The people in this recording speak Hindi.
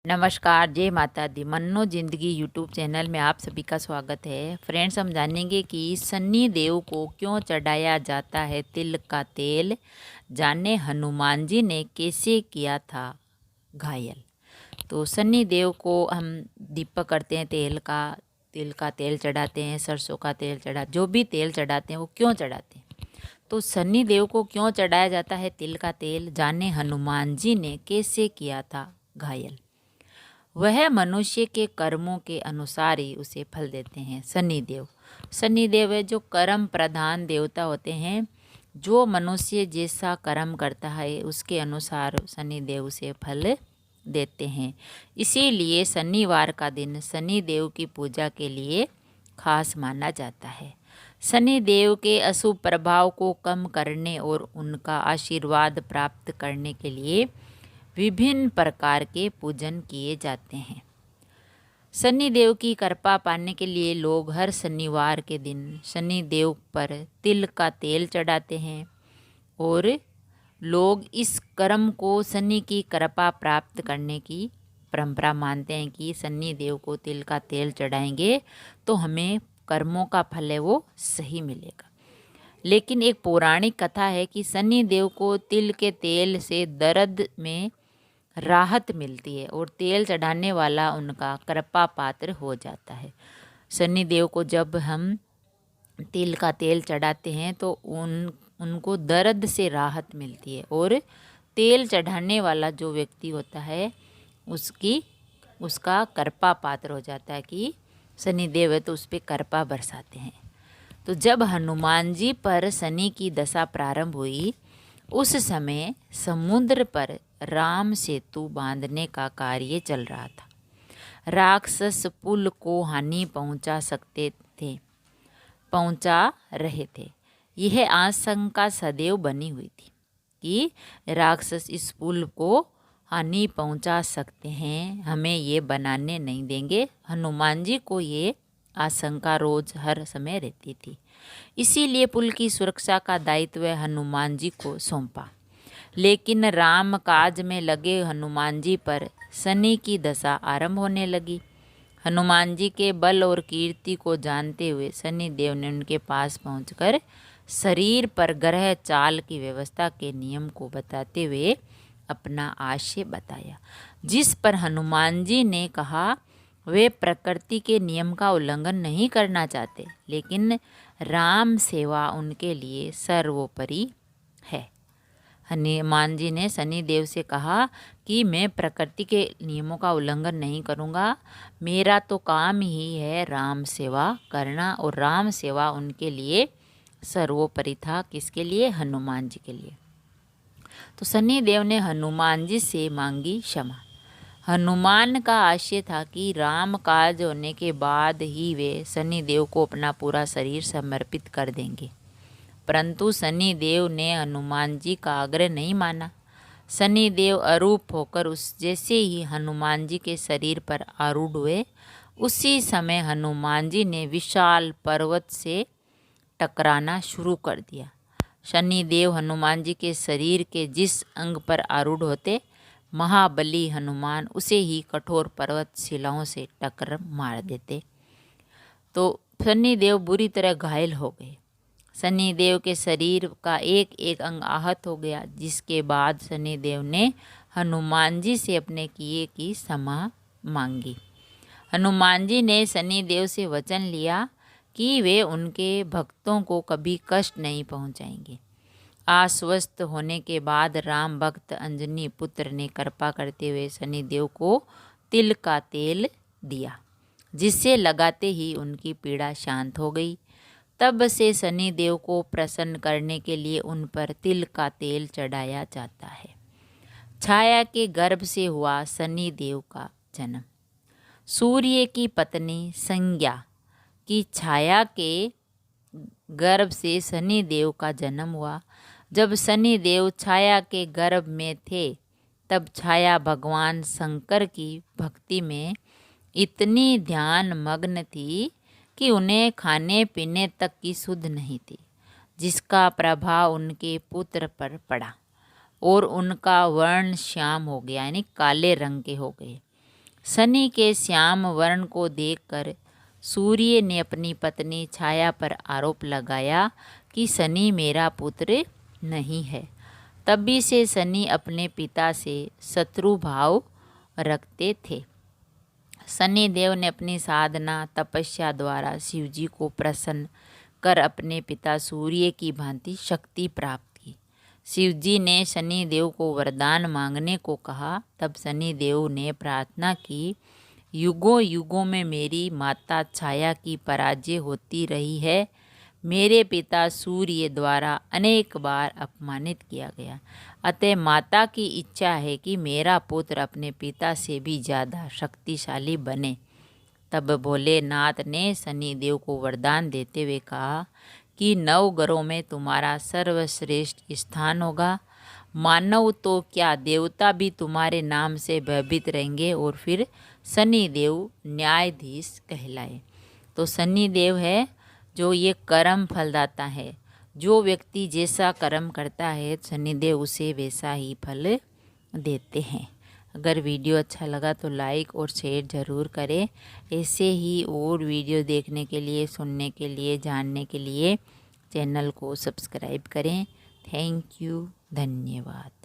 नमस्कार, जय माता दी। मन्नो जिंदगी यूट्यूब चैनल में आप सभी का स्वागत है। फ्रेंड्स, हम जानेंगे कि सन्नी देव को क्यों चढ़ाया जाता है तिल का तेल। जाने हनुमान जी ने कैसे किया था घायल। तो सन्नी देव को हम दीपक करते हैं तिल का तेल चढ़ाते हैं, सरसों का तेल जो भी तेल चढ़ाते हैं वो क्यों चढ़ाते हैं। तो सन्नी देव को क्यों चढ़ाया जाता है तिल का तेल। जाने हनुमान जी ने कैसे किया था घायल। वह मनुष्य के कर्मों के अनुसार ही उसे फल देते हैं। शनि देव है जो कर्म प्रधान देवता होते हैं। जो मनुष्य जैसा कर्म करता है उसके अनुसार शनि देव उसे फल देते हैं। इसीलिए शनिवार का दिन शनि देव की पूजा के लिए खास माना जाता है। शनि देव के अशुभ प्रभाव को कम करने और उनका आशीर्वाद प्राप्त करने के लिए विभिन्न प्रकार के पूजन किए जाते हैं। शनि देव की कृपा पाने के लिए लोग हर शनिवार के दिन शनि देव पर तिल का तेल चढ़ाते हैं और लोग इस कर्म को शनि की कृपा प्राप्त करने की परंपरा मानते हैं कि शनि देव को तिल का तेल चढ़ाएंगे तो हमें कर्मों का फल है वो सही मिलेगा। लेकिन एक पौराणिक कथा है कि शनि देव को तिल के तेल से दर्द में राहत मिलती है और तेल चढ़ाने वाला उनका कृपा पात्र हो जाता है। शनि देव को जब हम तिल का तेल चढ़ाते हैं तो उनको दर्द से राहत मिलती है और तेल चढ़ाने वाला जो व्यक्ति होता है उसका कृपा पात्र हो जाता है कि शनि देव है तो उस पर कृपा बरसाते हैं। तो जब हनुमान जी पर शनि की दशा प्रारंभ हुई उस समय समुद्र पर राम सेतु बांधने का कार्य चल रहा था। राक्षस पुल को हानि पहुंचा रहे थे। यह आशंका सदैव बनी हुई थी कि राक्षस इस पुल को हानि पहुंचा सकते हैं, हमें ये बनाने नहीं देंगे। हनुमान जी को ये आशंका रोज हर समय रहती थी। इसीलिए पुल की सुरक्षा का दायित्व हनुमान जी को सौंपा। लेकिन राम काज में लगे हनुमान जी पर शनि की दशा आरंभ होने लगी। हनुमान जी के बल और कीर्ति को जानते हुए शनि देव ने उनके पास पहुंचकर शरीर पर ग्रह चाल की व्यवस्था के नियम को बताते हुए अपना आशय बताया, जिस पर हनुमान जी ने कहा वे प्रकृति के नियम का उल्लंघन नहीं करना चाहते, लेकिन राम सेवा उनके लिए सर्वोपरि है। हनुमान जी ने शनि देव से कहा कि मैं प्रकृति के नियमों का उल्लंघन नहीं करूँगा, मेरा तो काम ही है राम सेवा करना, और राम सेवा उनके लिए सर्वोपरि था। किसके लिए? हनुमान जी के लिए। तो शनि देव ने हनुमान जी से मांगी क्षमा। हनुमान का आशय था कि राम काज होने के बाद ही वे शनि देव को अपना पूरा शरीर समर्पित कर देंगे, परंतु शनि देव ने हनुमान जी का आग्रह नहीं माना। शनि देव अरूप होकर जैसे ही हनुमान जी के शरीर पर आरूढ़ हुए उसी समय हनुमान जी ने विशाल पर्वत से टकराना शुरू कर दिया। शनि देव हनुमान जी के शरीर के जिस अंग पर आरूढ़ होते, महाबली हनुमान उसे ही कठोर पर्वत शिलाओं से टक्कर मार देते। तो शनि देव बुरी तरह घायल हो गए। शनि देव के शरीर का एक एक अंग आहत हो गया, जिसके बाद शनि देव ने हनुमान जी से अपने किए की क्षमा मांगी। हनुमान जी ने शनि देव से वचन लिया कि वे उनके भक्तों को कभी कष्ट नहीं पहुंचाएंगे। आश्वस्त होने के बाद राम भक्त अंजनी पुत्र ने कृपा करते हुए शनि देव को तिल का तेल दिया, जिसे लगाते ही उनकी पीड़ा शांत हो गई। तब से शनि देव को प्रसन्न करने के लिए उन पर तिल का तेल चढ़ाया जाता है। छाया के गर्भ से हुआ शनि देव का जन्म। सूर्य की पत्नी संज्ञा की छाया के गर्भ से शनि देव का जन्म हुआ। जब शनि देव छाया के गर्भ में थे तब छाया भगवान शंकर की भक्ति में इतनी ध्यान मग्न थी कि उन्हें खाने पीने तक की सुध नहीं थी, जिसका प्रभाव उनके पुत्र पर पड़ा और उनका वर्ण श्याम हो गया, यानी काले रंग के हो गए। शनि के श्याम वर्ण को देखकर सूर्य ने अपनी पत्नी छाया पर आरोप लगाया कि शनि मेरा पुत्र नहीं है। तभी से शनि अपने पिता से शत्रु भाव रखते थे। शनि देव ने अपनी साधना तपस्या द्वारा शिवजी को प्रसन्न कर अपने पिता सूर्य की भांति शक्ति प्राप्त की। शिवजी ने शनि देव को वरदान मांगने को कहा। तब शनि देव ने प्रार्थना की, युगों युगों में मेरी माता छाया की पराजय होती रही है। मेरे पिता सूर्य द्वारा अनेक बार अपमानित किया गया, अतः माता की इच्छा है कि मेरा पुत्र अपने पिता से भी ज़्यादा शक्तिशाली बने। तब भोलेनाथ ने शनि देव को वरदान देते हुए कहा कि 9 ग्रहों में तुम्हारा सर्वश्रेष्ठ स्थान होगा। मानव तो क्या, देवता भी तुम्हारे नाम से भयभीत रहेंगे। और फिर शनि देव न्यायाधीश कहलाए। तो शनि देव है जो ये कर्म फलदाता है। जो व्यक्ति जैसा कर्म करता है शनिदेव उसे वैसा ही फल देते हैं। अगर वीडियो अच्छा लगा तो लाइक और शेयर ज़रूर करें। ऐसे ही और वीडियो देखने के लिए, सुनने के लिए, जानने के लिए चैनल को सब्सक्राइब करें। थैंक यू, धन्यवाद।